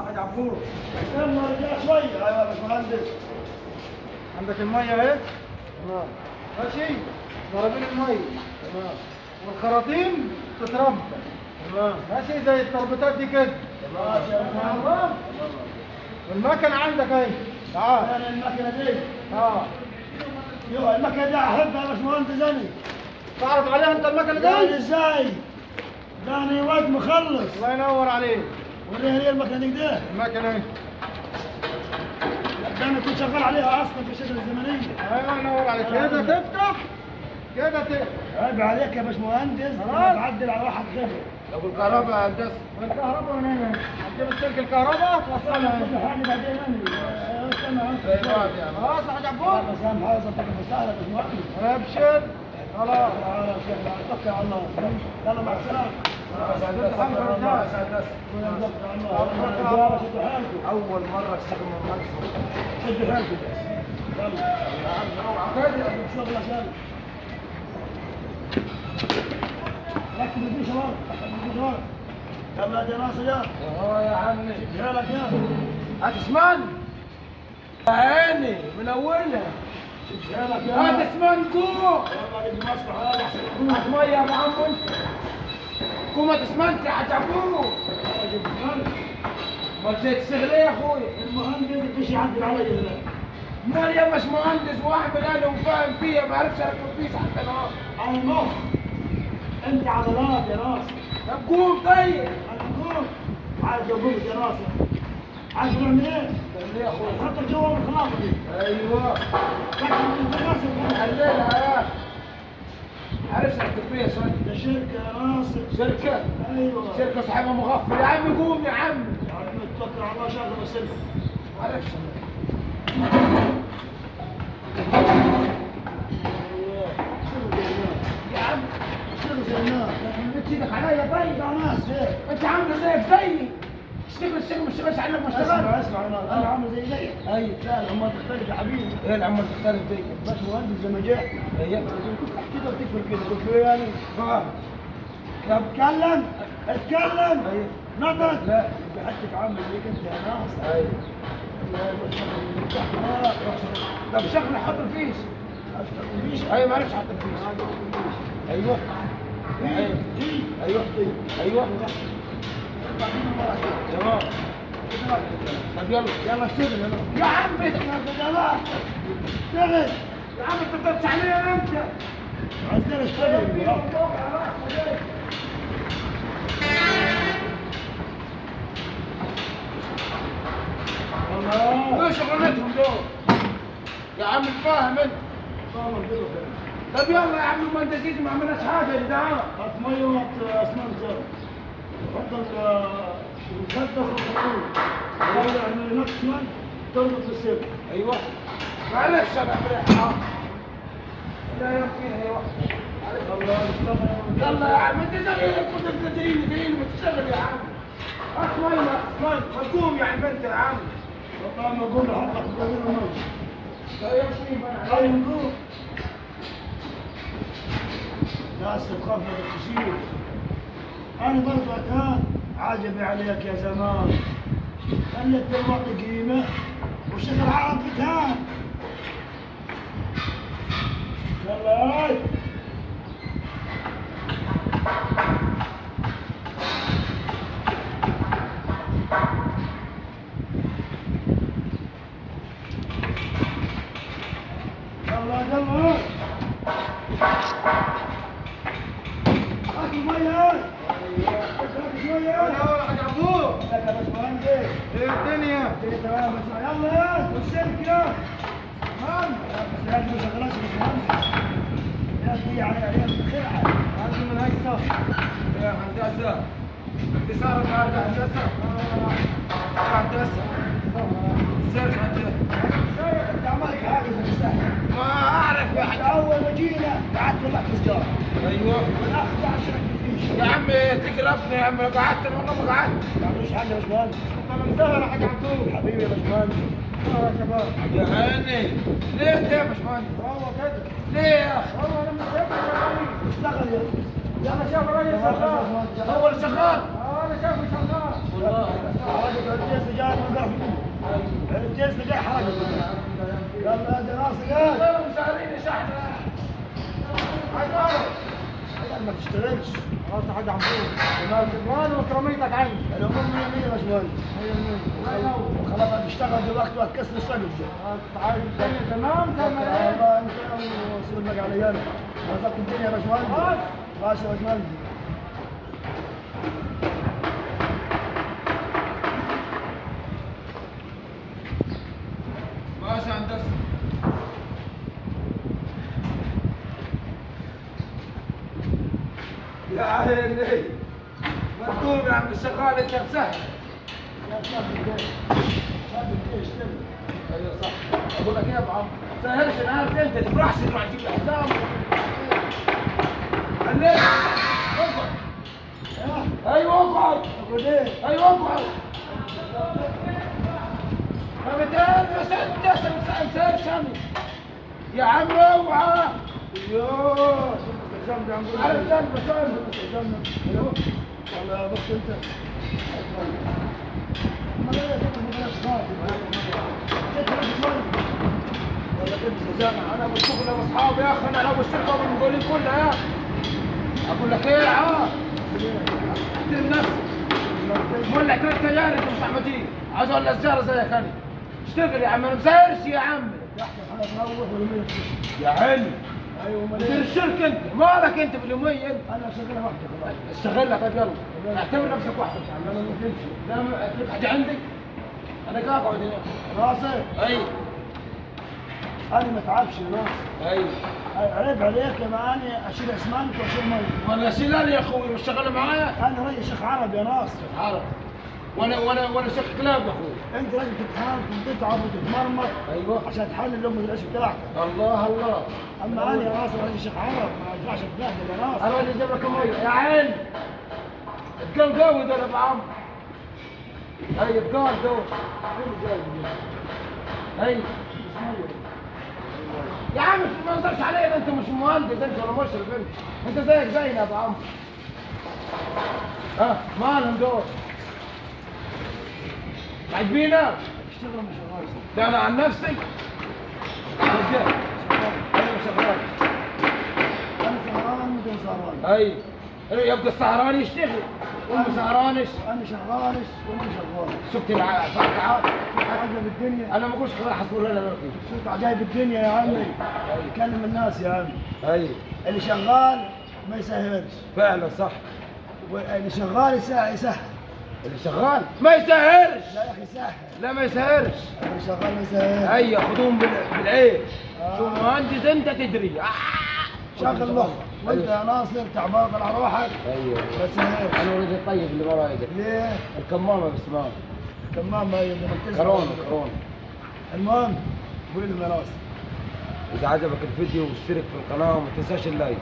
حاج عبود. يلا رجع شوية. ايوه يا باشمهندس. عندك المية اهي. تمام. ماشي. ضربين المية. تمام. والخراطيم تتربى. تمام. ماشي زي التربيطات دي كده. ماشي يا باشمهندس. والمكنة عندك اهي. تعال. انا المكنة دي. اه. المكنة دي احبها يا باشمهندس انا. تعرف عليها انت المكنة يعني دي؟ ازاي؟ ده انا واد مخلص. الله ينور عليك. وريها لي المكنة دي كده. المكنة اهي. ده انا كنت شغال عليها اصلا في الشركة الزمنية. الله ينور عليك. كده تفتح. كده تفتح. عيب عليك يا باشمهندس. خلاص. انا بعدل على واحد غيري. طب الكهرباء يا هندسة. والكهرباء من هنا. هتجيب السلك الكهرباء توصلها كل هنا. حاجة بعدين انا. استنى زي بعض يعني. خلاص يا حاج عبود. بس اهم حاجة صدق مسهلة يا باشمهندس. ابشر. خلاص. تعالى يا شيخ توكل على الله. يلا مع السلامة. أول مرة أشتغل من مكسب. شد حيلكم بس. يلا. شغلك يلا. ركب الدوشة ورا. ركب الدوشة ورا. يلا يا ناصر يلا. يا عمي. شد حيلك يلا. هتسمعني؟ يا عيني منولة. شد حيلك يلا. هتسمعني جوه. يلا جد مصلحة يلا احسن. هات مية يا عم انت. كومة تسمنت يا حاج عبود. يلا جد مصلحة. امال جاي تشتغل ايه يا اخويا؟ المهندس مش يعدل علي هنا. امال يا باشمهندس واعمل انا وفاهم فيها ما عرفش اركب فيش حتى النهار. على المخ. انت عضلات يا ناصر. طب قوم طيب. انا اقول عايز اقول يا ناصر. عايز نعمل ايه؟ تعمل ايه يا اخويا؟ حط جوا الخلاطه دي. ايوه. لكن ناصر حللها يا اخي. عرفت اركب فيها شوية. ده شركه يا ناصر. شركة. ايوه. شركة صاحبها مغفل يا عم قوم يا عم. يا عم توكل على الله شغله بس انت. عرفت. ايوه. شغل زي الناس. يا عم شغل زي الناس. مدت ايدك عليا طيب. يا ناس ايه؟ انت عامل زيك زيي. اشتغل ما اشتغلش عنك ما اشتغل. اسمع يا ناس انا عامل زيك. ايوه. لا العمال تختلف يا حبيبي. ايه العمر تختلف دي؟ بس مهندس زي ما جاء. ايوه. كده بتكبر كده قلت له يعني. فاهم. طب اتكلم. اتكلم. ايوه. نطق. لا. بحسك عامل زيك انت يا ناس. ايوه. طب شكله حط الفيش. ايوه ما عرفش حط الفيش. ايوه. ايوه. ايوه. ايوه. تمام. طب يلا يلا اشتغل يا عم يلا اشتغل. يا عم انت بتدش عليا انت. عايزين نشتغل. ايه شغلتهم دول؟ يا عم فاهم انت. طب يلا يا عم المهندسين ما عملناش حاجه يا جدعان. هات ميه وهات اسمنت يلا. حط المسدس والخطوط. يلا اعمل هناك اسمنت تربط بالسلك. ايوه. معلش انا اعمل ايه؟ لا يمكن هي واحده. يلا اشتغل. يلا يا عم انت زيك كنت جايين وتشتغل يا عم. هات ميه قوم يا عم انت يا عم. والله ما اقول له حطك بدل الميه. لا يمشي لا ينقول. ناس تخاف من التشييد. انا برضه كان عاجبي عليك يا زمان. خليت دلوقتي قيمه وشغل عرب كان. يلا هاي. يلا يلا اكل ميه. شويه. حاج عبود. لك يا باشمهندس. ايه الدنيا؟ الدنيا تمام بس يلا يا والسلك يا تمام. بس يا ما شغلاش يا باشمهندس. يا دي على عيال بخير. عندي من هيك يا هندسه. دي صار النهارده هندسه. هندسه. سيرك هندسه. انت عملت حاجه في السهل. ما اعرف يا حاج. اول ما جينا قعدت طلعت سجاره. ايوه. والاخ قاعد شرب فيش. يا عم تقربني يا عم قعدت انا والله ما قعدت. ما تعملوش حاجه يا باشمهندس. انا مسهل يا حاج عبود. حبيبي يا باشمهندس. يا شباب. يا عيني. ليه يا باشمهندس؟ والله كده. ليه يا اخي؟ والله انا مش اشتغل يا انا شايف الراجل شغال. هو اللي شغال. انا شايفه شغال. والله الراجل قاعد جايز تلاقي حاجه. يلا يا دراسه قال والله مسهرين شحن. عايز اعرف. ما تشتغلش. خلاص يا حاج عمرو. تمام وكراميتك عندي. الامور 100 يا باشمهندس. خلاص هتشتغل دلوقتي وهتكسر السقف ده. عايز الدنيا تمام زي ما هي. والله انت وسيبك علي انا. رزقت الدنيا يا باشمهندس. ماشي يا باشمهندس. ماشي هندسه. يا عيني مكتوب يا عم الشغال انت مسهل. يا شاف الدنيا. شاف الدنيا اشتغل. ايوه صح. اقول لك ايه يا ابو عمرو؟ ما تسهرش انا عارف انت تفرحش تروح تجيب الحزام. خليك اقعد. ايوه اقعد. اقول ايه؟ ايوه اقعد. ما بتعرف انت مسهرش انا. يا عم اوعى. يوه الحزام ده عم بقول عارف لك. جنب شويه. الحزام ده. والله يا بخت انت. ما لا يا سيدي ما بلاش خاطر. جيت راجل شوي. ولا كنت الحزام. انا بالشغل واصحابي يا اخي انا لو الشركه بالمقاولين كلها يا اخي. اقول لك ايه احترم نفسك. مولع ثلاث سيارات انت مستحمدين. عايز ولا سجاره زيك انا. اشتغل يا عم انا مسهرش يا عم. احسن حاجه تروح واليومين يا عيني ايوه امال مدير ايه؟ الشركه انت مالك انت باليومين انت. انا شغاله واحده خلاص. اشتغل لك طيب يلا اعتبر نفسك واحد. انا ما كنتش. لا تروح حاجه عندك. انا قاعد اقعد هنا. راسي اي انا ما اتعبش يا ناس. اي عيب عليك يا معاني اشيل اسمنت واشيل مي. ولا شيلاني يا اخوي مش شغال معايا. انا راجل شيخ عرب يا ناس. عارف وانا شيخ كلاب يا اخوي. انت لازم تتحامل وتتعب وتتمرمط ايوه عشان تحلل لقمه العيش بتاعك. الله الله. اما انا يا ناس راجل شيخ عرب ما ينفعش اتبهدل يا ناس. انا اللي جاب لك الميه يا عين. اتقال قوي دول يا ابو عمرو. اي اتقال دول. اي يا عم ما تنظرش عليا انت مش مهندس انت ولا مشرف انت زيك زينا يا ابو عمرو. ها مالهم دول؟ عاجبينك؟ اشتغل مش شغال. ده انا عن نفسي رجال. انا شغال. انا سهران وانت سهران. اي يبقى السهران يشتغل وانت سهرانش. انا شغالش وانت شغال. شفت الفرقعات؟ عجب الدنيا. انا ما اقولش كده حسب الله لا فيه. شفت عجائب الدنيا يا عمي. كلم الناس يا عمي. اي اللي شغال ما يسهرش. فعلا صح. واللي شغال يسهل. اللي شغال ما يسهرش. لا يا اخي سهل. لا ما يسهرش. اللي شغال ما يسهل. اي ياخذون بالعين. آه. شو مهندس انت تدري. شغل مخك وانت يا ناصر تعبان على روحك. ايوه ما تسهرش. انا ولد الطيب اللي وراي ده. ليه؟ الكمامه باسمها كمان ما يقدر كورونا. المهم قول لهم يا ناصر. اذا عجبك الفيديو اشترك في القناه وما تنساش اللايك.